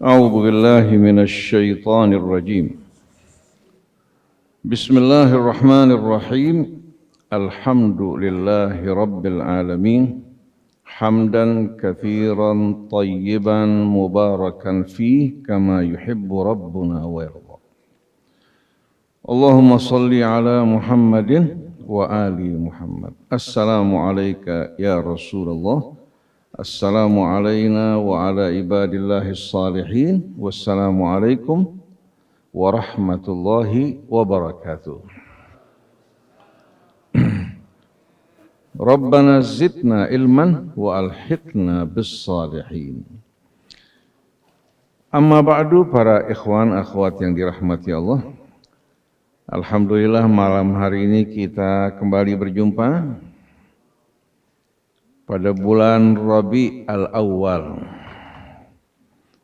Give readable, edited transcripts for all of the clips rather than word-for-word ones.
أعوذ بالله من الشيطان الرجيم. بسم الله الرحمن الرحيم. الحمد لله رب العالمين حمدا كثيرا طيبا مباركا فيه كما يحب ربنا ويرضى. اللهم صل على محمد وآل محمد. السلام عليك يا رسول الله. السلام علينا وعلى عباد الله الصالحين. والسلام عليكم ورحمة الله وبركاته. ربنا زدنا علما وألحقنا بالصالحين. Amma ba'du, para ikhwan akhwat yang dirahmati Allah. Alhamdulillah malam hari ini kita kembali berjumpa pada bulan Rabi al-Awwal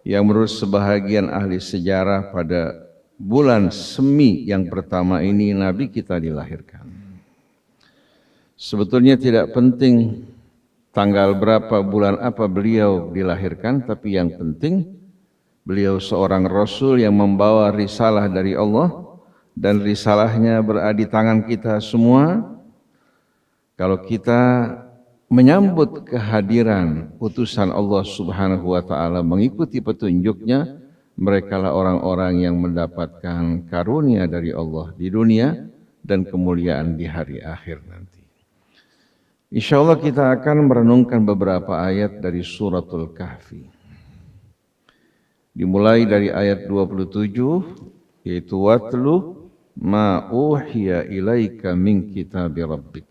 yang menurut sebahagian ahli sejarah pada bulan semi yang pertama ini Nabi kita dilahirkan. Sebetulnya tidak penting tanggal berapa, bulan apa beliau dilahirkan, tapi yang penting beliau seorang Rasul yang membawa risalah dari Allah dan risalahnya berada di tangan kita semua. Kalau kita menyambut kehadiran utusan Allah Subhanahu wa ta'ala, mengikuti petunjuknya, merekalah orang-orang yang mendapatkan karunia dari Allah di dunia dan kemuliaan di hari akhir nanti. Insyaallah kita akan merenungkan beberapa ayat dari suratul Kahfi. Dimulai dari ayat 27, yaitu watlu ma uhiya ilaika min kitabi rabbik.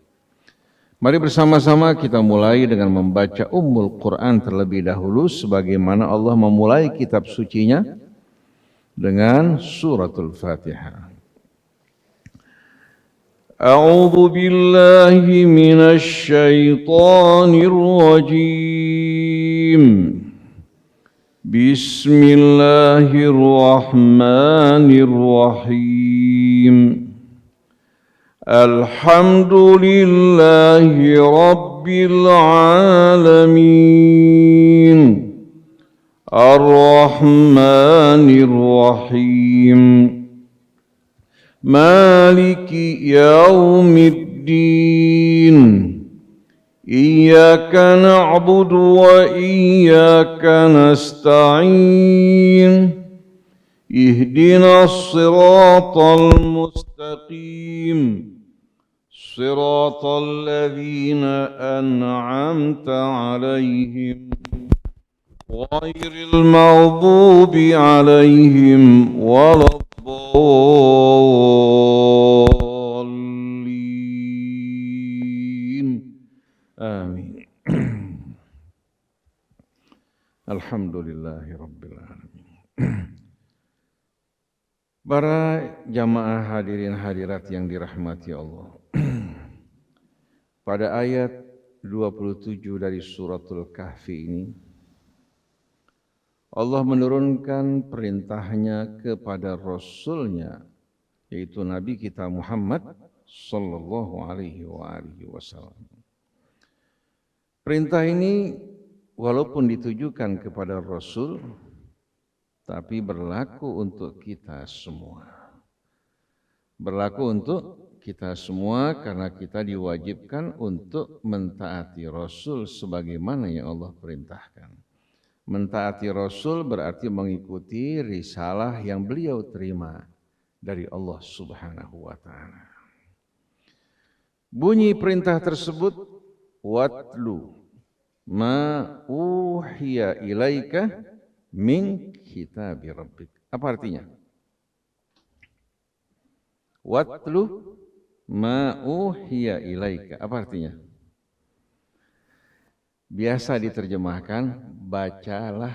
Mari bersama-sama kita mulai dengan membaca Ummul Quran terlebih dahulu, sebagaimana Allah memulai kitab sucinya dengan suratul Fatihah. A'udzu billahi minasy syaithanir rajim. Bismillahirrahmanirrahim. Alhamdulillahi Rabbil Alamin. Ar-Rahmanir Rahim. Maliki Yaumiddin. Iyyaka na'budu wa iyyaka nasta'in. Ihdinas siratal mustaqim. صراط الذين أنعمت عليهم غير المغضوب عليهم ولا الضالين آمين. الحمد لله رب العالمين. Para jamaah hadirin hadirat yang dirahmati Allah. Pada ayat 27 dari suratul Kahfi ini, Allah menurunkan perintahnya kepada Rasulnya, yaitu Nabi kita Muhammad sallallahu alaihi wasallam. Perintah ini walaupun ditujukan kepada Rasul, tapi berlaku untuk kita semua. Berlaku untuk kita semua karena kita diwajibkan untuk mentaati Rasul sebagaimana yang Allah perintahkan. Mentaati Rasul berarti mengikuti risalah yang beliau terima dari Allah Subhanahu wa ta'ala. Bunyi perintah tersebut, watlu ma uhiya ilaika min kitabi rabbik. Apa artinya? Watlu ma uhiya ilaika. Apa artinya? Biasa diterjemahkan, bacalah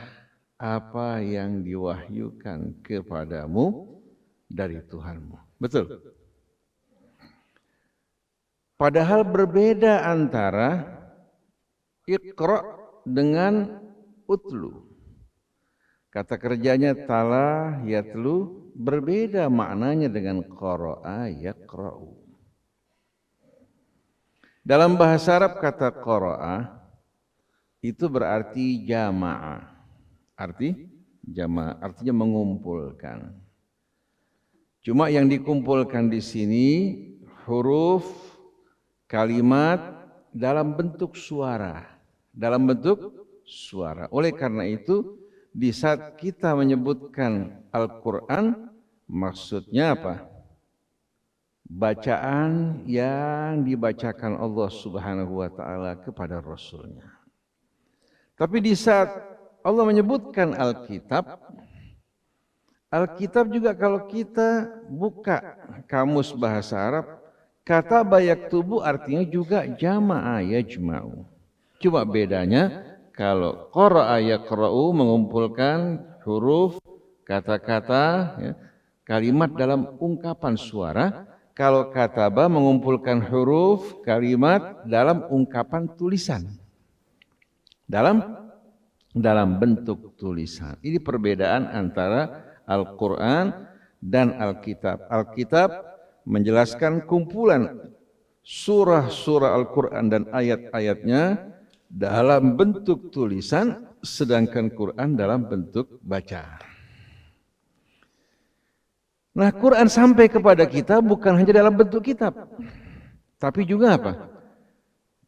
apa yang diwahyukan kepadamu dari Tuhanmu. Betul? Padahal berbeda antara iqra dengan utlu. Kata kerjanya tala yatlu berbeda maknanya dengan qara'a yaqra'u. Dalam bahasa Arab kata qara'a itu berarti jama'ah. Arti Jama' artinya mengumpulkan. Cuma yang dikumpulkan di sini huruf, kalimat dalam bentuk suara. Dalam bentuk suara. Oleh karena itu, di saat kita menyebutkan Al-Quran, maksudnya apa? Bacaan yang dibacakan Allah Subhanahu wa Ta'ala kepada Rasulnya. Tapi di saat Allah menyebutkan Alkitab, Alkitab juga kalau kita buka kamus bahasa Arab, kata yaktubu artinya juga jama'a yajma'u. Cuma bedanya kalau qara'a yaqra'u mengumpulkan huruf, kata-kata, ya, kalimat dalam ungkapan suara. Kalau kataba mengumpulkan huruf, kalimat dalam ungkapan tulisan. Dalam bentuk tulisan. Ini perbedaan antara Al-Quran dan Alkitab. Alkitab menjelaskan kumpulan surah-surah Al-Quran dan ayat-ayatnya dalam bentuk tulisan, sedangkan Quran dalam bentuk bacaan. Nah, Quran sampai kepada kita bukan hanya dalam bentuk kitab, tapi juga apa?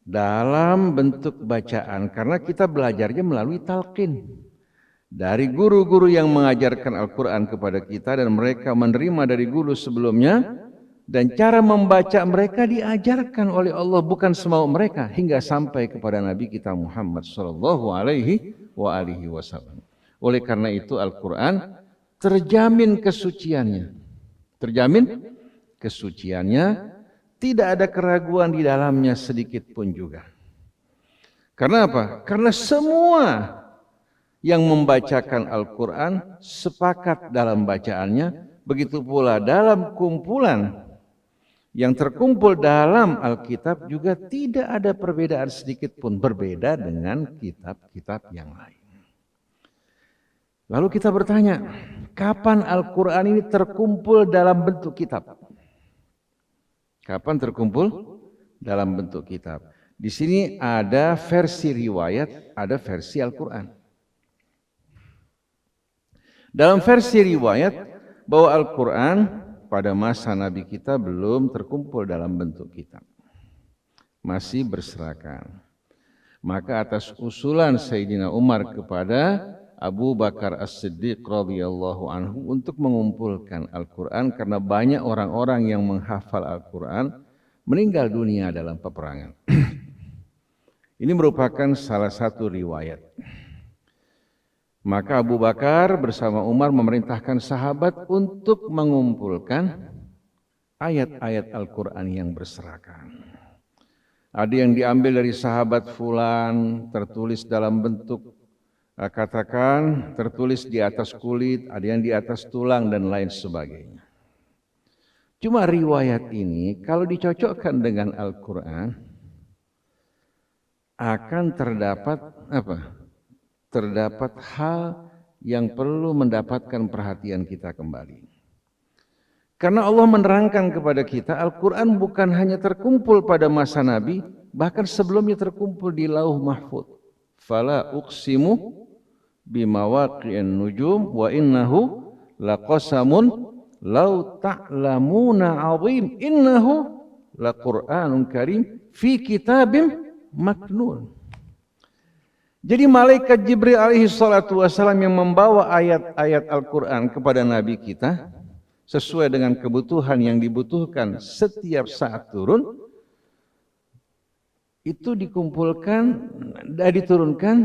Dalam bentuk bacaan, karena kita belajarnya melalui talqin. Dari guru-guru yang mengajarkan Al-Quran kepada kita dan mereka menerima dari guru sebelumnya, dan cara membaca mereka diajarkan oleh Allah bukan semau mereka hingga sampai kepada Nabi kita Muhammad sallallahu alaihi wasallam. Oleh karena itu Al-Quran terjamin kesuciannya. Tidak ada keraguan di dalamnya sedikit pun juga. Karena apa? Karena semua yang membacakan Al-Quran sepakat dalam bacaannya, begitu pula dalam kumpulan yang terkumpul dalam Alkitab juga tidak ada perbedaan sedikit pun, berbeda dengan kitab-kitab yang lain. Lalu kita bertanya, kapan Al-Quran ini terkumpul dalam bentuk kitab? Kapan terkumpul dalam bentuk kitab? Di sini ada versi riwayat, ada versi Al-Quran. Dalam versi riwayat bahwa Al-Quran pada masa Nabi kita belum terkumpul dalam bentuk kitab. Masih berserakan. Maka atas usulan Sayyidina Umar kepada Abu Bakar As-Siddiq radhiyallahu anhu untuk mengumpulkan Al-Quran karena banyak orang-orang yang menghafal Al-Quran meninggal dunia dalam peperangan. Ini merupakan salah satu riwayat. Maka Abu Bakar bersama Umar memerintahkan sahabat untuk mengumpulkan ayat-ayat Al-Quran yang berserakan. Ada yang diambil dari sahabat fulan, tertulis dalam bentuk katakan tertulis di atas kulit, ada yang di atas tulang dan lain sebagainya. Cuma riwayat ini kalau dicocokkan dengan Al-Quran akan terdapat apa? Terdapat hal yang perlu mendapatkan perhatian kita kembali. Karena Allah menerangkan kepada kita Al-Quran bukan hanya terkumpul pada masa Nabi, bahkan sebelumnya terkumpul di Lauh Mahfuz. Fala uqsimu bimawaqi'in nujum wa innahu laqasamun law ta'lamuna 'azim innahu laqur'anun karim fi kitabim maknun. Jadi malaikat Jibril alaihi salatu wassalam yang membawa ayat-ayat Al-Quran kepada Nabi kita sesuai dengan kebutuhan yang dibutuhkan setiap saat turun, itu dikumpulkan dan diturunkan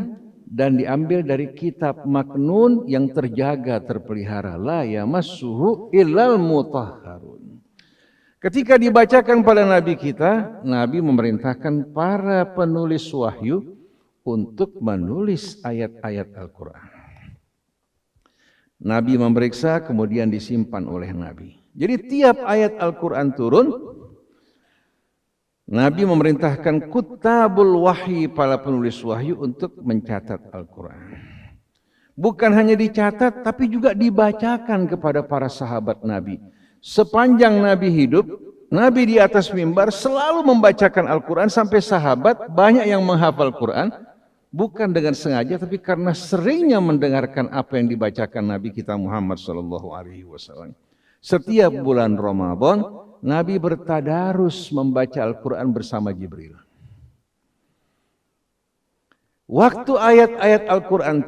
dan diambil dari kitab maknun yang terjaga, terpelihara, la yamassuhu illal mutahharun. Ketika dibacakan pada Nabi kita, Nabi memerintahkan para penulis wahyu untuk menulis ayat-ayat Al-Quran. Nabi memeriksa, kemudian disimpan oleh Nabi. Jadi tiap ayat Al-Quran turun, Nabi memerintahkan kutabul wahyi, para penulis wahyu untuk mencatat Al-Quran. Bukan hanya dicatat, tapi juga dibacakan kepada para sahabat Nabi. Sepanjang Nabi hidup, Nabi di atas mimbar selalu membacakan Al-Quran sampai sahabat banyak yang menghafal Quran. bukan dengan sengaja, tapi karena seringnya mendengarkan apa yang dibacakan Nabi kita Muhammad SAW. Setiap bulan Ramadan, Nabi bertadarus membaca Al-Quran bersama Jibril. Waktu ayat-ayat Al-Quran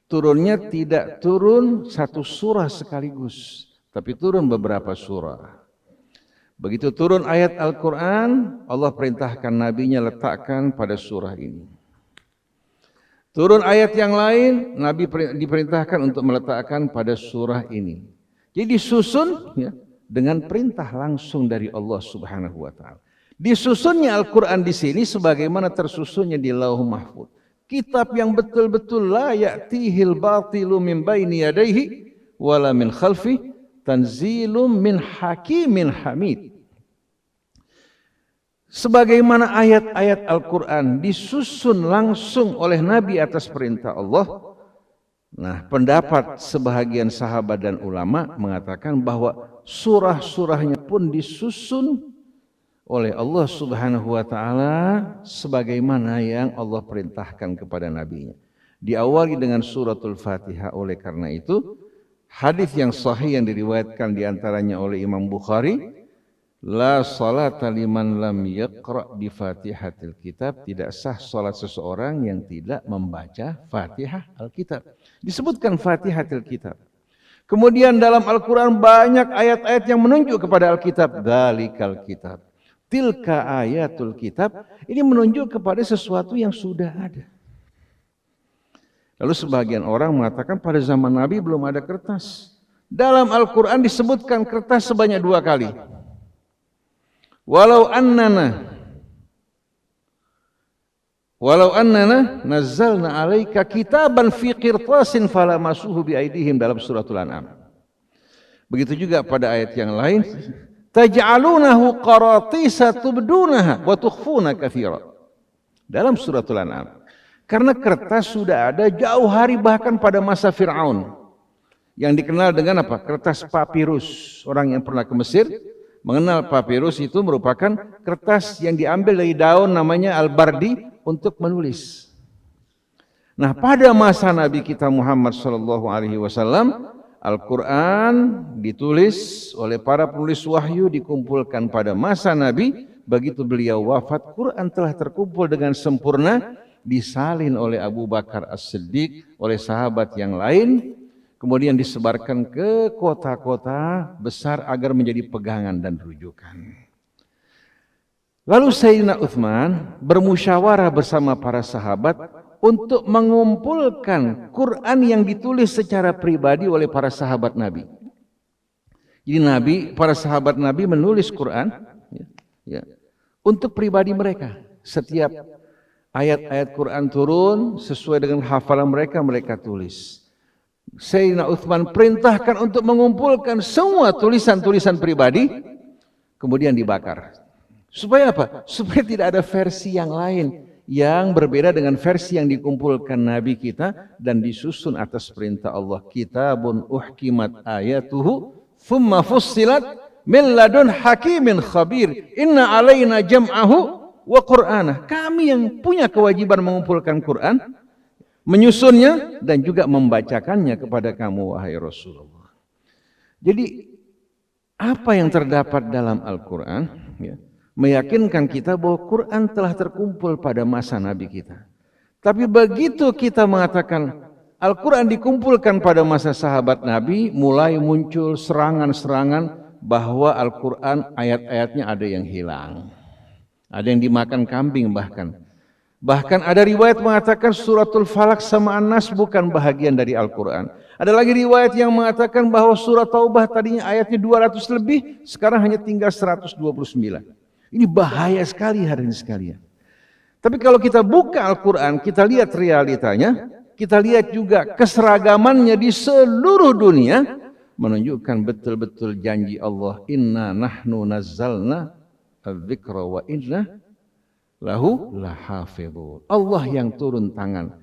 turunnya tidak turun satu surah sekaligus, tapi turun beberapa surah. Begitu turun ayat Al-Quran, Allah perintahkan Nabi-Nya letakkan pada surah ini. Turun ayat yang lain, Nabi diperintahkan untuk meletakkan pada surah ini. Jadi disusun ya, dengan perintah langsung dari Allah Subhanahu wa Ta'ala. Disusunnya Al-Quran di sini sebagaimana tersusunnya di Lauh Mahfuz. Kitab yang betul-betul la ya'tihil batilu min baini yadayhi wala min khalfi tanzilum min hakimin hamid. Sebagaimana ayat-ayat Al-Quran disusun langsung oleh Nabi atas perintah Allah. Nah, pendapat sebahagian sahabat dan ulama mengatakan bahwa surah-surahnya pun disusun oleh Allah Subhanahu wa Ta'ala sebagaimana yang Allah perintahkan kepada Nabi-Nya. Diawali dengan suratul Fatihah. Oleh karena itu, hadis yang sahih yang diriwayatkan diantaranya oleh Imam Bukhari, la salata liman lam yaqra' bi Fatihatil Kitab, tidak sah salat seseorang yang tidak membaca Fatihah Alkitab. Disebutkan Fatihatil Kitab. Kemudian dalam Al-Quran banyak ayat-ayat yang menunjuk kepada Alkitab. Dzalikal kitab, tilka ayatul kitab, ini menunjuk kepada sesuatu yang sudah ada. Lalu sebagian orang mengatakan pada zaman Nabi belum ada kertas. Dalam Al-Quran disebutkan kertas sebanyak 2 kali. Walau annana nazzalna alaika kitaban fi qirtasin falamasuhu biaidihim dalam suratul An'am. Begitu juga pada ayat yang lain, taj'alunahu qaratisa tubdunaha wa tukhfuna katsira. Dalam suratul An'am. Karena kertas sudah ada jauh hari bahkan pada masa Fir'aun. Yang dikenal dengan apa? Kertas papirus. Orang yang pernah ke Mesir mengenal papirus itu merupakan kertas yang diambil dari daun namanya al-bardi untuk menulis. Nah, pada masa Nabi kita Muhammad SAW, Al-Quran ditulis oleh para penulis wahyu, dikumpulkan pada masa Nabi. Begitu beliau wafat, Quran telah terkumpul dengan sempurna, disalin oleh Abu Bakar As-Siddiq, oleh sahabat yang lain, kemudian disebarkan ke kota-kota besar agar menjadi pegangan dan rujukan. Lalu Sayyidina Utsman bermusyawarah bersama para sahabat untuk mengumpulkan Quran yang ditulis secara pribadi oleh para sahabat Nabi. Jadi para sahabat Nabi menulis Quran untuk pribadi mereka. Setiap ayat-ayat Quran turun sesuai dengan hafalan mereka, mereka tulis. Sayyidina Utsman perintahkan untuk mengumpulkan semua tulisan-tulisan pribadi, kemudian dibakar. Supaya apa? Supaya tidak ada versi yang lain yang berbeda dengan versi yang dikumpulkan Nabi kita dan disusun atas perintah Allah. Kitabun uhkimat ayatuhu thumma fussilat min ladun hakimin khabir. Inna alaina jam'ahu wa qur'anah. Kami yang punya kewajiban mengumpulkan Quran, menyusunnya dan juga membacakannya kepada kamu wahai Rasulullah. Jadi apa yang terdapat dalam Al-Quran meyakinkan kita bahwa Quran telah terkumpul pada masa Nabi kita. Tapi begitu kita mengatakan Al-Quran dikumpulkan pada masa sahabat Nabi, mulai muncul serangan-serangan bahwa Al-Quran ayat-ayatnya ada yang hilang. Ada yang dimakan kambing bahkan. Bahkan ada riwayat mengatakan suratul Falak sama An-Nas bukan bahagian dari Al-Quran. Ada lagi riwayat yang mengatakan bahwa surat Taubah tadinya ayatnya 200 lebih, sekarang hanya tinggal 129. Ini bahaya sekali hadirin sekalian. Tapi kalau kita buka Al-Quran, kita lihat realitanya, kita lihat juga keseragamannya di seluruh dunia, menunjukkan betul-betul janji Allah, inna nahnu nazzalna adzikra wa inna lahu lahafidhun. Allah yang turun tangan.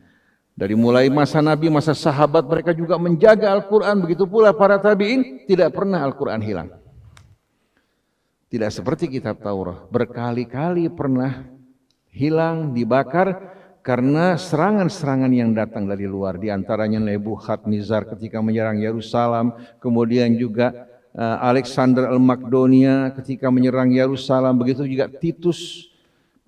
Dari mulai masa Nabi, masa sahabat, mereka juga menjaga Al-Quran. Begitu pula para tabi'in, tidak pernah Al-Quran hilang. Tidak seperti kitab Taurat, berkali-kali pernah hilang, dibakar karena serangan-serangan yang datang dari luar, di antaranya Nebukadnezar ketika menyerang Yerusalem, kemudian juga Alexander Al-Makedonia ketika menyerang Yerusalem, begitu juga Titus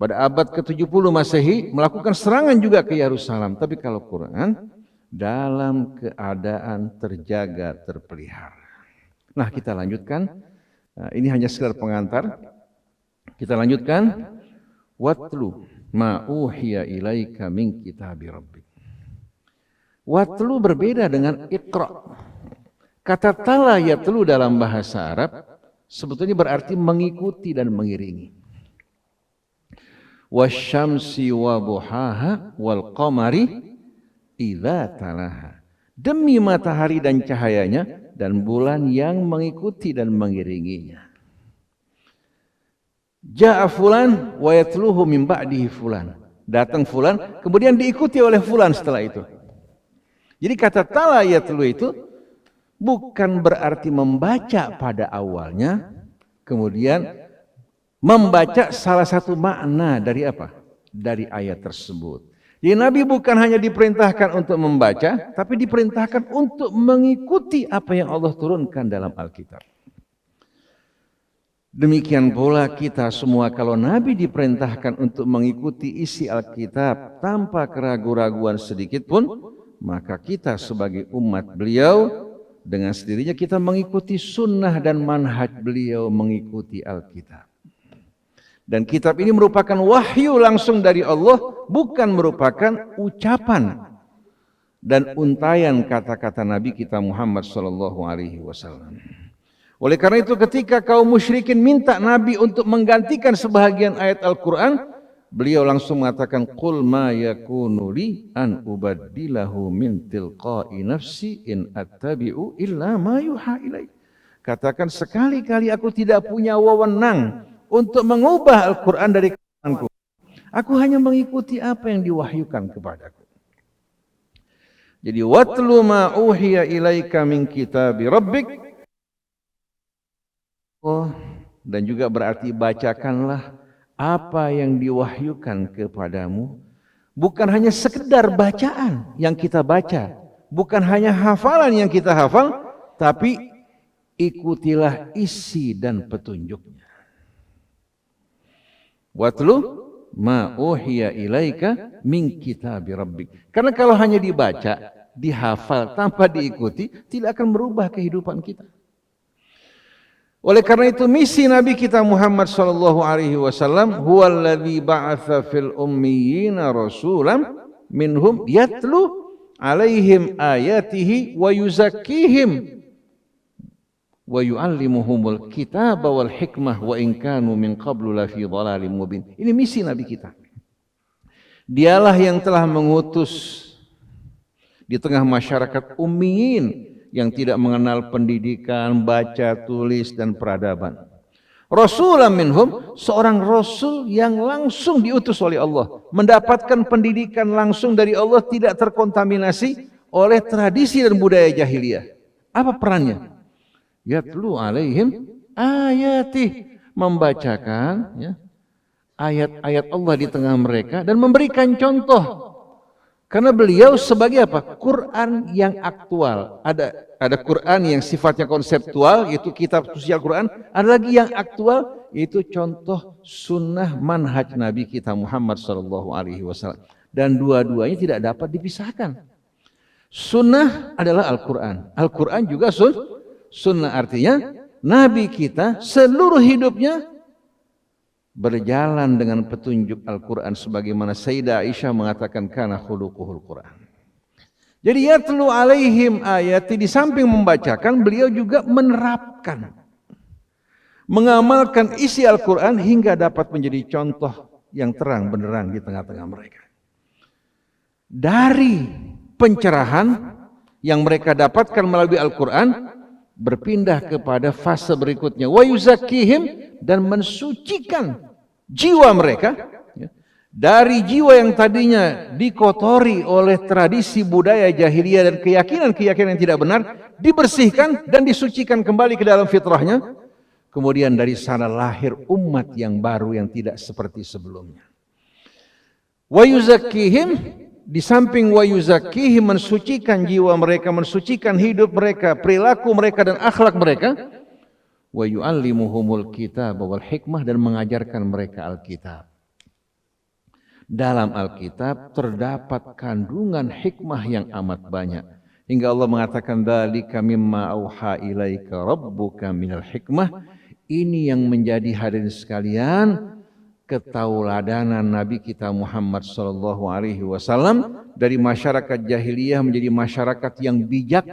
pada abad ke-70 Masehi melakukan serangan juga ke Yerusalem. Tapi kalau Quran dalam keadaan terjaga, terpelihara. Nah, kita lanjutkan. Ini hanya sekedar pengantar. Kita lanjutkan. Watlu ma uhiya ilaika min kitabi rabbik. Watlu berbeda dengan iqra. Kata tala yatlu dalam bahasa Arab sebetulnya berarti mengikuti dan mengiringi. Wasyamsi wa buhaha wal qamari idza talaha. Demi matahari dan cahayanya dan bulan yang mengikuti dan mengiringinya. Ja'a fulan wa yatluhu min ba'dihi fulan. Datang fulan kemudian diikuti oleh fulan setelah itu. Jadi kata tala yatlu itu bukan berarti membaca pada awalnya, kemudian membaca salah satu makna dari apa? Dari ayat tersebut. Jadi Nabi bukan hanya diperintahkan untuk membaca, tapi diperintahkan untuk mengikuti apa yang Allah turunkan dalam Alkitab. Demikian pula kita semua, kalau Nabi diperintahkan untuk mengikuti isi Alkitab tanpa keraguan-raguan sedikit pun, maka kita sebagai umat beliau dengan sendirinya kita mengikuti sunnah dan manhaj beliau mengikuti Alkitab. Dan kitab ini merupakan wahyu langsung dari Allah, bukan merupakan ucapan dan untayan kata-kata Nabi kita Muhammad SAW. Oleh karena itu ketika kaum musyrikin minta Nabi untuk menggantikan sebahagian ayat Al-Quran, beliau langsung mengatakan, Qul ma yakunu li an ubaddilahu min tilqa'i nafsi in attabi'u illa ma yuha ilai. Katakan, sekali-kali aku tidak punya wewenang untuk mengubah Al-Quran dari kalanganku. Aku hanya mengikuti apa yang diwahyukan kepadaku. Jadi watlu ma uhiya ilaika min kitabi rabbik. Dan juga berarti bacakanlah apa yang diwahyukan kepadamu. Bukan hanya sekedar bacaan yang kita baca, bukan hanya hafalan yang kita hafal, tapi ikutilah isi dan petunjuknya. Watlu ma uhiya ilaika min kitabi rabbik. Karena kalau hanya dibaca, dihafal tanpa diikuti, tidak akan merubah kehidupan kita. Oleh karena itu misi Nabi kita Muhammad sallallahu alaihi wasallam, huwallazi ba'atsa fil ummiyina rasulan minhum yatlu alaihim ayatihi wa yuzakkihim wa yu'allimuhumul kitaba wal hikmah wa in kanu min qablu la fi dhalalim mubin. Ini misi Nabi kita. Dialah yang telah mengutus di tengah masyarakat ummiyin yang tidak mengenal pendidikan, baca, tulis dan peradaban. Rasulan minhum, seorang rasul yang langsung diutus oleh Allah, mendapatkan pendidikan langsung dari Allah, tidak terkontaminasi oleh tradisi dan budaya jahiliyah. Apa perannya? Yatlu alaihim ayatih, membacakan ayat-ayat Allah di tengah mereka dan memberikan contoh. Karena beliau sebagai apa? Quran yang aktual. Ada Quran yang sifatnya konseptual, yaitu kitab suci Al-Quran. Ada lagi yang aktual, yaitu contoh sunnah manhaj Nabi kita Muhammad SAW. Dan dua-duanya tidak dapat dipisahkan. Sunnah adalah Al-Quran. Al-Quran juga sunnah, artinya Nabi kita seluruh hidupnya berjalan dengan petunjuk Al-Quran sebagaimana Sayyidah Aisyah mengatakan kana khuluquhul Quran. Jadi yatlu alaihim ayati, di samping membacakan beliau juga menerapkan, mengamalkan isi Al-Quran hingga dapat menjadi contoh yang terang benderang di tengah-tengah mereka. Dari pencerahan yang mereka dapatkan melalui Al-Quran berpindah kepada fase berikutnya, wa yuzakkihim, dan mensucikan jiwa mereka dari jiwa yang tadinya dikotori oleh tradisi budaya jahiliyah dan keyakinan-keyakinan yang tidak benar, dibersihkan dan disucikan kembali ke dalam fitrahnya. Kemudian dari sana lahir umat yang baru yang tidak seperti sebelumnya. Wa yuzakkihim, di samping wa yuzakkihim, mensucikan jiwa mereka, mensucikan hidup mereka, perilaku mereka dan akhlak mereka. Wa yu'allimuhumul kitab wal hikmah, dan mengajarkan mereka Alkitab. Dalam Alkitab terdapat kandungan hikmah yang amat banyak. Hingga Allah mengatakan, dzalika mimma auha ilaika rabbuka minal hikmah. Ini yang menjadi hadirin sekalian ketauladanan Nabi kita Muhammad sallallahu alaihi wasallam dari masyarakat jahiliyah menjadi masyarakat yang bijak.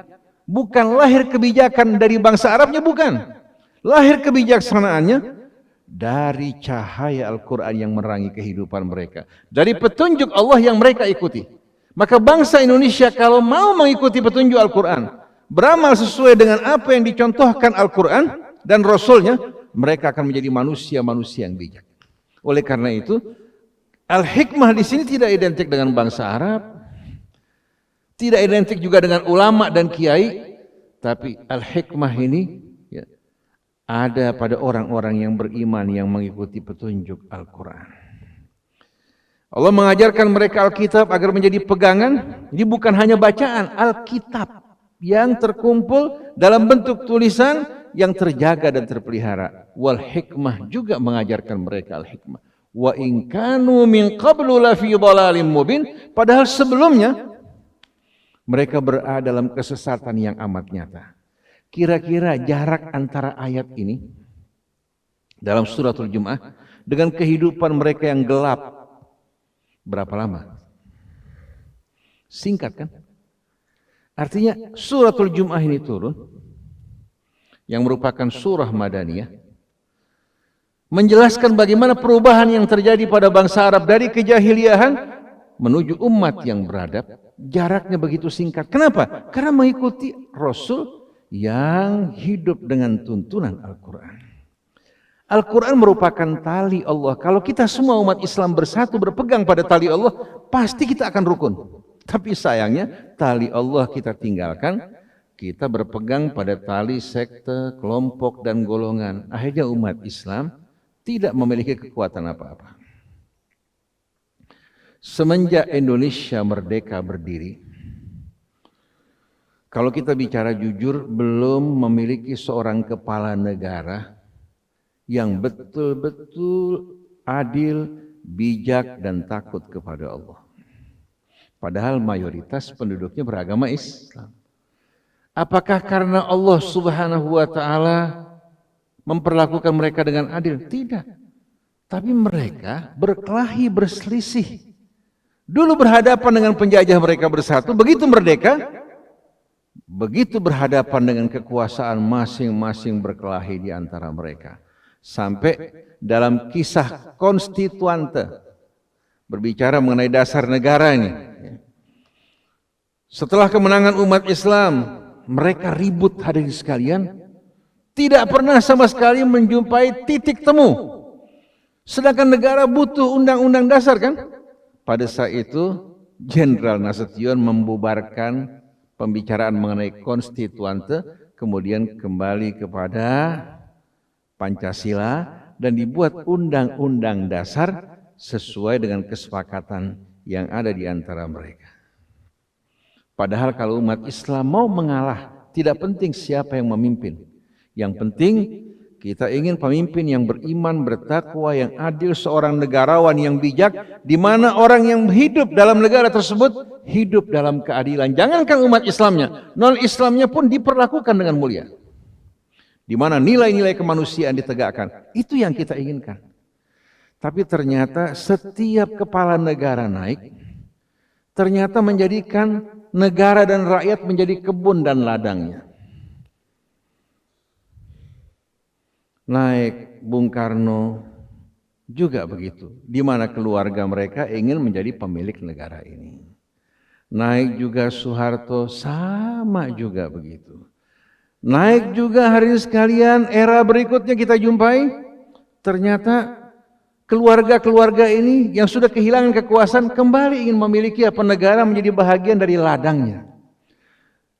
Bukan lahir kebijakan dari bangsa Arabnya, bukan. Lahir kebijaksanaannya dari cahaya Al-Quran yang menerangi kehidupan mereka, dari petunjuk Allah yang mereka ikuti. Maka bangsa Indonesia kalau mau mengikuti petunjuk Al-Quran, beramal sesuai dengan apa yang dicontohkan Al-Quran dan Rasulnya, mereka akan menjadi manusia-manusia yang bijak. Oleh karena itu, Al-Hikmah di sini tidak identik dengan bangsa Arab, tidak identik juga dengan ulama dan kiai, tapi Al-Hikmah ini ada pada orang-orang yang beriman yang mengikuti petunjuk Al-Quran. Allah mengajarkan mereka Alkitab agar menjadi pegangan. Ini bukan hanya bacaan, Alkitab yang terkumpul dalam bentuk tulisan yang terjaga dan terpelihara. Wal hikmah, juga mengajarkan mereka al-hikmah. Wa in kanu min qablu lafi dhalalim mubin, padahal sebelumnya mereka berada dalam kesesatan yang amat nyata. Kira-kira jarak antara ayat ini dalam suratul Jum'ah dengan kehidupan mereka yang gelap berapa lama? Singkat kan? Artinya suratul Jum'ah ini turun, yang merupakan surah Madaniyah, menjelaskan bagaimana perubahan yang terjadi pada bangsa Arab dari kejahiliahan menuju umat yang beradab. Jaraknya begitu singkat. Kenapa? Karena mengikuti Rasul yang hidup dengan tuntunan Al-Quran. Al-Quran merupakan tali Allah. Kalau kita semua umat Islam bersatu berpegang pada tali Allah, pasti kita akan rukun. Tapi sayangnya tali Allah kita tinggalkan, kita berpegang pada tali sekte, kelompok dan golongan. Akhirnya umat Islam tidak memiliki kekuatan apa-apa. Semenjak Indonesia merdeka berdiri, kalau kita bicara jujur, belum memiliki seorang kepala negara yang betul-betul adil, bijak, dan takut kepada Allah. Padahal mayoritas penduduknya beragama Islam. Apakah karena Allah Subhanahu wa Ta'ala memperlakukan mereka dengan adil? Tidak. Tapi mereka berkelahi, berselisih. Dulu berhadapan dengan penjajah mereka bersatu, begitu merdeka, begitu berhadapan dengan kekuasaan masing-masing berkelahi di antara mereka. Sampai dalam kisah konstituante berbicara mengenai dasar negara ini. Setelah kemenangan umat Islam, mereka ribut hadirin sekalian, tidak pernah sama sekali menjumpai titik temu. Sedangkan negara butuh undang-undang dasar kan? Pada saat itu Jenderal Nasution membubarkan pembicaraan mengenai konstituante, kemudian kembali kepada Pancasila dan dibuat undang-undang dasar sesuai dengan kesepakatan yang ada di antara mereka. Padahal kalau umat Islam mau mengalah, tidak penting siapa yang memimpin. Yang penting kita ingin pemimpin yang beriman, bertakwa, yang adil, seorang negarawan yang bijak, di mana orang yang hidup dalam negara tersebut hidup dalam keadilan. Jangankan umat Islamnya, non-Islamnya pun diperlakukan dengan mulia. Di mana nilai-nilai kemanusiaan ditegakkan. Itu yang kita inginkan. Tapi ternyata setiap kepala negara naik, ternyata menjadikan negara dan rakyat menjadi kebun dan ladangnya. Naik Bung Karno juga begitu, di mana keluarga mereka ingin menjadi pemilik negara ini. Naik juga Soeharto, sama juga begitu. Naik juga hari ini sekalian, era berikutnya kita jumpai, ternyata keluarga-keluarga ini yang sudah kehilangan kekuasaan kembali ingin memiliki apa negara menjadi bahagian dari ladangnya.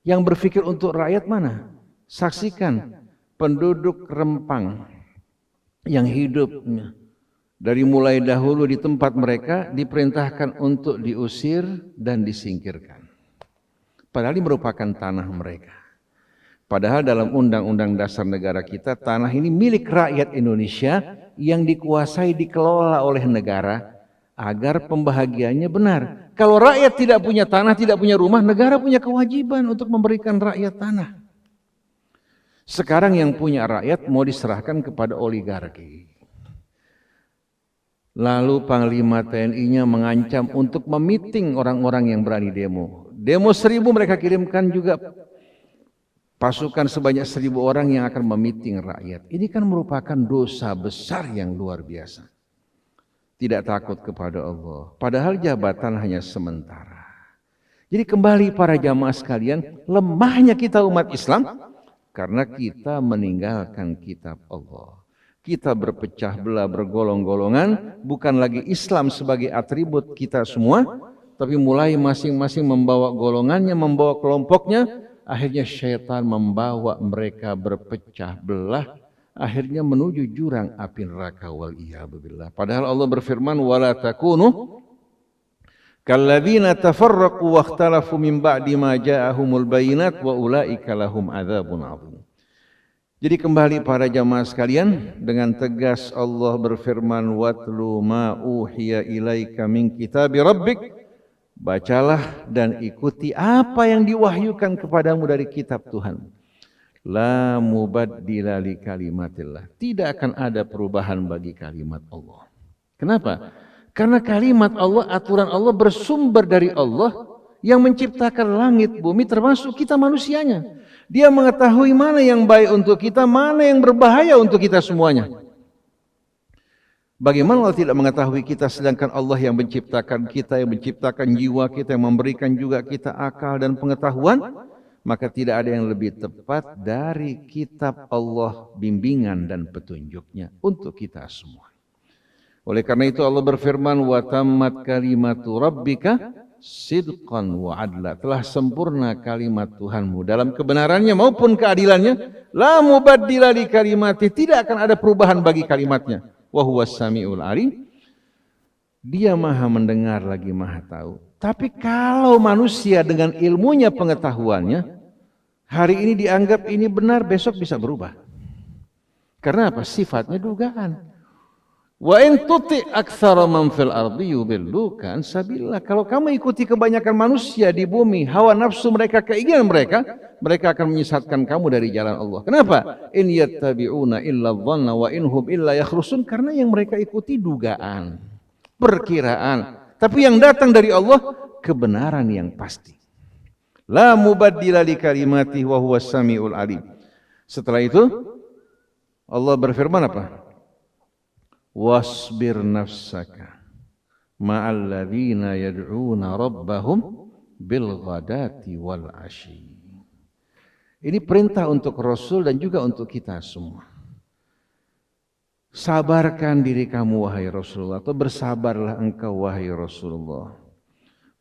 Yang berpikir untuk rakyat mana? Saksikan penduduk Rempang yang hidup Dari mulai dahulu di tempat mereka diperintahkan untuk diusir dan disingkirkan. Padahal ini merupakan tanah mereka. Padahal dalam undang-undang dasar negara kita, tanah ini milik rakyat Indonesia yang dikuasai, dikelola oleh negara agar pembahagiannya benar. Kalau rakyat tidak punya tanah, tidak punya rumah, negara punya kewajiban untuk memberikan rakyat tanah. Sekarang yang punya rakyat mau diserahkan kepada oligarki. Lalu Panglima TNI-nya mengancam untuk memiting orang-orang yang berani demo. Demo 1000 mereka kirimkan juga pasukan sebanyak 1000 orang yang akan memiting rakyat. Ini kan merupakan dosa besar yang luar biasa. Tidak takut kepada Allah. Padahal jabatan hanya sementara. Jadi kembali para jamaah sekalian, lemahnya kita umat Islam karena kita meninggalkan kitab Allah. Kita berpecah belah, bergolong-golongan, bukan lagi Islam sebagai atribut kita semua, tapi mulai masing-masing membawa golongannya, membawa kelompoknya, akhirnya syaitan membawa mereka berpecah belah, akhirnya menuju jurang api neraka wal-iyadzubillah. Padahal Allah berfirman, wala takunu kalladzina tafarraqu wakhtalafu min ba'di ma ja'ahumul bayyinat wa ulaika lahum adzabun 'adzim. Jadi kembali para jamaah sekalian, dengan tegas Allah berfirman, watlu ma uhiya ilaika min kitabi rabbik, bacalah dan ikuti apa yang diwahyukan kepadamu dari kitab Tuhan. La mubaddila li kalimatillah, tidak akan ada perubahan bagi kalimat Allah. Kenapa? Karena kalimat Allah, aturan Allah bersumber dari Allah yang menciptakan langit, bumi, termasuk kita manusianya. Dia mengetahui mana yang baik untuk kita, mana yang berbahaya untuk kita semuanya. Bagaimana Allah tidak mengetahui kita sedangkan Allah yang menciptakan kita, yang menciptakan jiwa kita, yang memberikan juga kita akal dan pengetahuan? Maka tidak ada yang lebih tepat dari kitab Allah, bimbingan dan petunjuknya untuk kita semua. Oleh karena itu Allah berfirman, wa tammat kalimatu rabbika sidqan wa adla, telah sempurna kalimat Tuhanmu dalam kebenarannya maupun keadilannya. La mubaddila li kalimati, tidak akan ada perubahan bagi kalimatnya. Wa huwas samiul alim, dia maha mendengar lagi maha tahu. Tapi kalau manusia dengan ilmunya, pengetahuannya, hari ini dianggap ini benar, besok bisa berubah. Karena apa? Sifatnya dugaan. Wa in tuti aktsara man fil ardi yudilluka an sabilillah. Kalau kamu ikuti kebanyakan manusia di bumi, hawa nafsu mereka, keinginan mereka, mereka akan menyesatkan kamu dari jalan Allah. Kenapa? In yattabi'una illa dhanna wa inhum illa yakhrusun, karena yang mereka ikuti dugaan, perkiraan. Tapi yang datang dari Allah kebenaran yang pasti. La mubaddila li kalimatihi wa huwas samiul alim. Setelah itu Allah berfirman apa? Wasbir nafsaka ma'al ladzina yad'una rabbahum bil ghadati wal asyi. Ini perintah untuk Rasul dan juga untuk kita semua. Sabarkan diri kamu wahai Rasulullah, atau bersabarlah engkau wahai Rasulullah.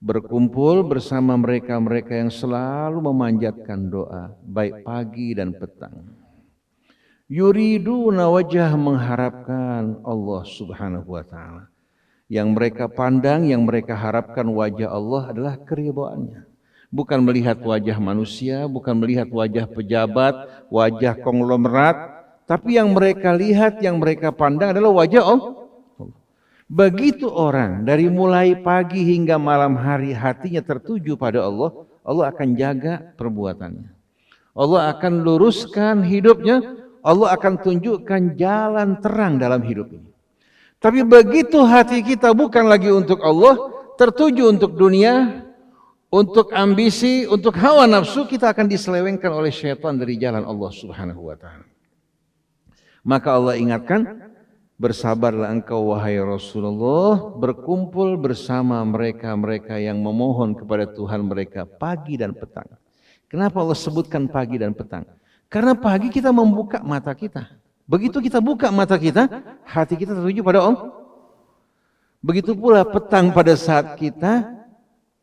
Berkumpul bersama mereka-mereka yang selalu memanjatkan doa, baik pagi dan petang. Yuriduna wajah, mengharapkan Allah subhanahu wa ta'ala. Yang mereka pandang, yang mereka harapkan wajah Allah adalah keridhaannya. Bukan melihat wajah manusia, bukan melihat wajah pejabat, wajah konglomerat, tapi yang mereka lihat, yang mereka pandang adalah wajah Allah. Begitu orang dari mulai pagi hingga malam hari hatinya tertuju pada Allah, Allah akan jaga perbuatannya. Allah akan luruskan hidupnya, Allah akan tunjukkan jalan terang dalam hidup ini. Tapi begitu hati kita bukan lagi untuk Allah, tertuju untuk dunia, untuk ambisi, untuk hawa nafsu, kita akan diselewengkan oleh syaitan dari jalan Allah subhanahu wa ta'ala. Maka Allah ingatkan, bersabarlah engkau wahai Rasulullah, berkumpul bersama mereka-mereka yang memohon kepada Tuhan mereka pagi dan petang. Kenapa Allah sebutkan pagi dan petang? Karena pagi kita membuka mata kita. Begitu kita buka mata kita, hati kita tertuju pada Allah. Begitu pula petang pada saat kita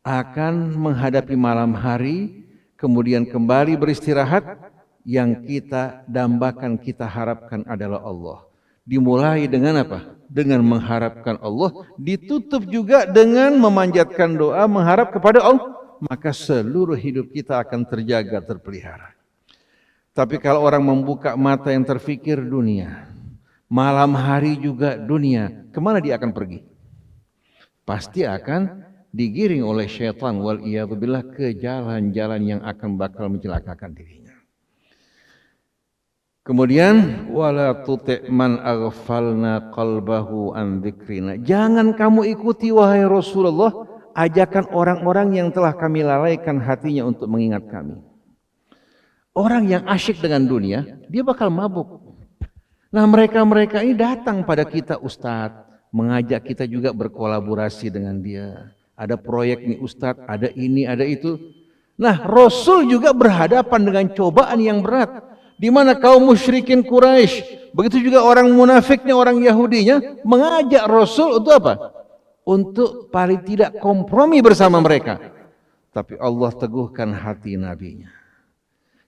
akan menghadapi malam hari, kemudian kembali beristirahat, yang kita dambakan, kita harapkan adalah Allah. Dimulai dengan apa? Dengan mengharapkan Allah, ditutup juga dengan memanjatkan doa mengharap kepada Allah, maka seluruh hidup kita akan terjaga, terpelihara. Tapi kalau orang membuka mata yang terfikir dunia, malam hari juga dunia, kemana dia akan pergi? Pasti akan digiring oleh syaitan wal iyadzubillah ke jalan-jalan yang akan bakal mencelakakan dirinya. Kemudian wala tuti' man aghfalna qalbahu an dzikrina. Jangan kamu ikuti wahai Rasulullah ajakan orang-orang yang telah kami lalaikan hatinya untuk mengingat kami. Orang yang asyik dengan dunia, dia bakal mabuk. Nah, mereka-mereka ini datang pada kita Ustadz, mengajak kita juga berkolaborasi dengan dia. Ada proyek nih Ustadz, ada ini, ada itu. Nah, Rasul juga berhadapan dengan cobaan yang berat. Di mana kaum musyrikin Quraisy, begitu juga orang munafiknya, orang Yahudinya mengajak Rasul untuk apa? Untuk paling tidak kompromi bersama mereka. Tapi Allah teguhkan hati nabinya.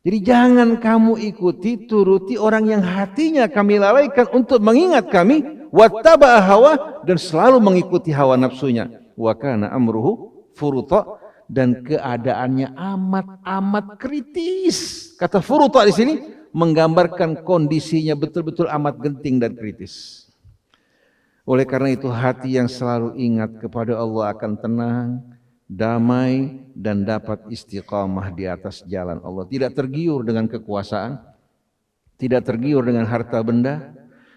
Jadi jangan kamu ikuti, turuti orang yang hatinya kami lalaikan untuk mengingat kami, wattaba'a hawa, dan selalu mengikuti hawa nafsunya. Wa kana amruhu furuta, dan keadaannya amat kritis. Kata furuta di sini menggambarkan kondisinya betul-betul amat genting dan kritis. Oleh karena itu hati yang selalu ingat kepada Allah akan tenang, damai, dan dapat istiqamah di atas jalan Allah. Tidak tergiur dengan kekuasaan, tidak tergiur dengan harta benda,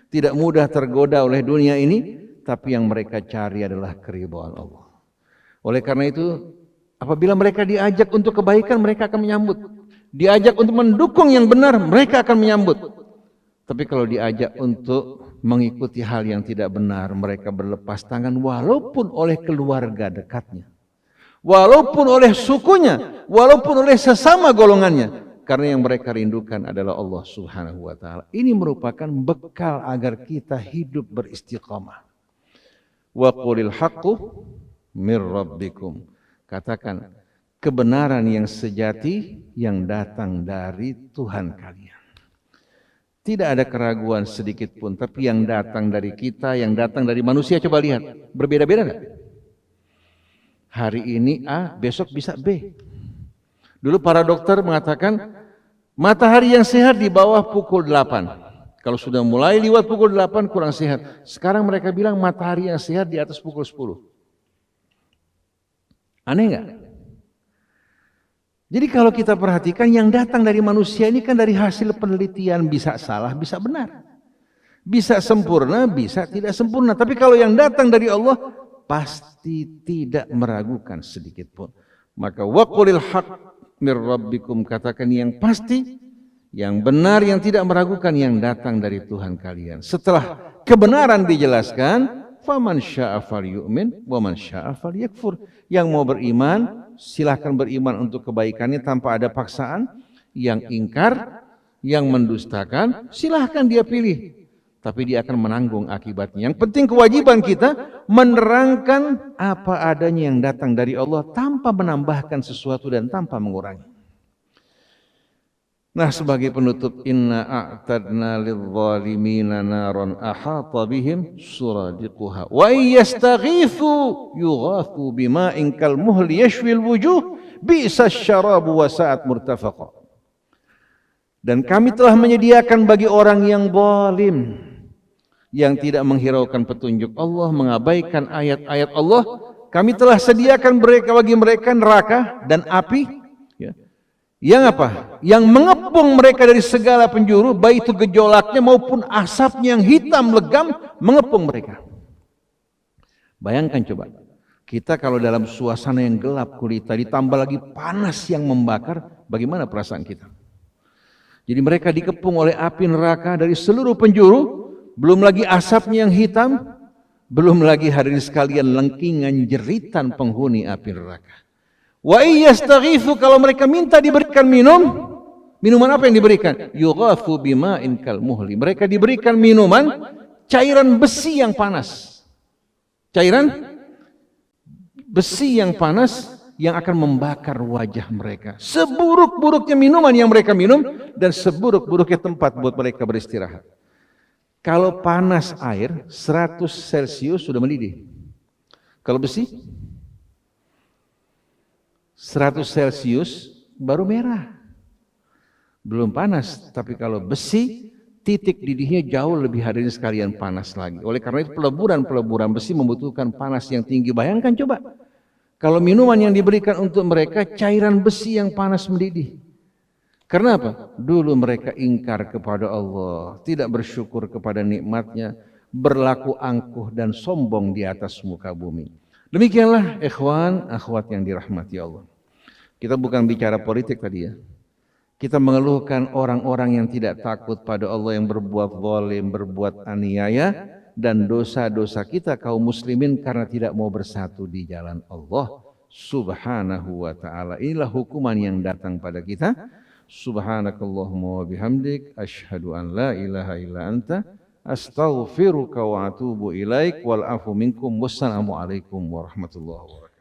tidak mudah tergoda oleh dunia ini, tapi yang mereka cari adalah keridhaan Allah. Oleh karena itu, apabila mereka diajak untuk kebaikan, mereka akan menyambut. Diajak untuk mendukung yang benar, mereka akan menyambut. Tapi kalau diajak untuk mengikuti hal yang tidak benar, mereka berlepas tangan walaupun oleh keluarga dekatnya, walaupun oleh sukunya, walaupun oleh sesama golongannya. Karena yang mereka rindukan adalah Allah Subhanahu wa ta'ala. Ini merupakan bekal agar kita hidup beristiqamah. Wa qulil haqqu mir rabbikum. Katakan kebenaran yang sejati yang datang dari Tuhan kalian. Tidak ada keraguan sedikit pun, tapi yang datang dari kita, yang datang dari manusia, coba lihat, berbeda-beda enggak? Hari ini A, besok bisa B. Dulu para dokter mengatakan matahari yang sehat di bawah pukul 8. Kalau sudah mulai lewat pukul 8 kurang sehat. Sekarang mereka bilang matahari yang sehat di atas pukul 10. Aneh enggak? Jadi kalau kita perhatikan yang datang dari manusia ini kan dari hasil penelitian, bisa salah, bisa benar. Bisa sempurna, bisa tidak sempurna. Tapi kalau yang datang dari Allah pasti tidak meragukan sedikit pun. Maka waqulil haqq mir rabbikum, katakan yang pasti, yang benar, yang tidak meragukan, yang datang dari Tuhan kalian. Setelah kebenaran dijelaskan, faman syaa'a falyu'min wa man syaa'a falyakfur. Yang mau beriman silahkan beriman untuk kebaikannya tanpa ada paksaan. Yang ingkar, yang mendustakan, silahkan dia pilih. Tapi dia akan menanggung akibatnya. Yang penting kewajiban kita menerangkan apa adanya yang datang dari Allah tanpa menambahkan sesuatu dan tanpa mengurangi. Nah, sebagai penutup, inna a'tadna lidh-dhalimina naran ahata bihim suradiquha wa yastaghithu yughathu bima'in kalmuhli yashwil wujuh bi'sasy syarabu wa sa'at murtafaqa. Dan kami telah menyediakan bagi orang yang zalim, yang tidak menghiraukan petunjuk Allah, mengabaikan ayat-ayat Allah, kami telah sediakan bagi mereka neraka dan api, ya. Yang apa? Yang mengepung mereka dari segala penjuru, baik itu gejolaknya maupun asapnya yang hitam legam mengepung mereka. Bayangkan coba, kita kalau dalam suasana yang gelap gulita ditambah lagi panas yang membakar, bagaimana perasaan kita? Jadi mereka dikepung oleh api neraka dari seluruh penjuru, belum lagi asapnya yang hitam, belum lagi hadirin sekalian lengkingan jeritan penghuni api neraka. Wa iyastaghitsu, kalau mereka minta diberikan minum, minuman apa yang diberikan? Yughatsu bima'in kalmuhli. Mereka diberikan minuman cairan besi yang panas. Cairan besi yang panas yang akan membakar wajah mereka. Seburuk-buruknya minuman yang mereka minum dan seburuk-buruknya tempat buat mereka beristirahat. Kalau panas air 100 Celcius sudah mendidih. Kalau besi 100 Celcius baru merah. Belum panas, tapi kalau besi titik didihnya jauh lebih hadirin sekalian panas lagi. Oleh karena itu peleburan besi membutuhkan panas yang tinggi. Bayangkan coba, kalau minuman yang diberikan untuk mereka cairan besi yang panas mendidih. Karena apa? Dulu mereka ingkar kepada Allah, tidak bersyukur kepada nikmatnya, berlaku angkuh dan sombong di atas muka bumi. Demikianlah ikhwan, akhwat yang dirahmati Allah. Kita bukan bicara politik tadi ya. Kita mengeluhkan orang-orang yang tidak takut pada Allah, yang berbuat zalim, berbuat aniaya, dan dosa-dosa kita kaum muslimin karena tidak mau bersatu di jalan Allah Subhanahu wa ta'ala. Inilah hukuman yang datang pada kita. Subhanakallahumma wa bihamdik, asyhadu an la ilaha illa anta, astaghfiruka wa atubu ilaik, wal afu minkum, wassalamu alaikum warahmatullahi wabarakatuh.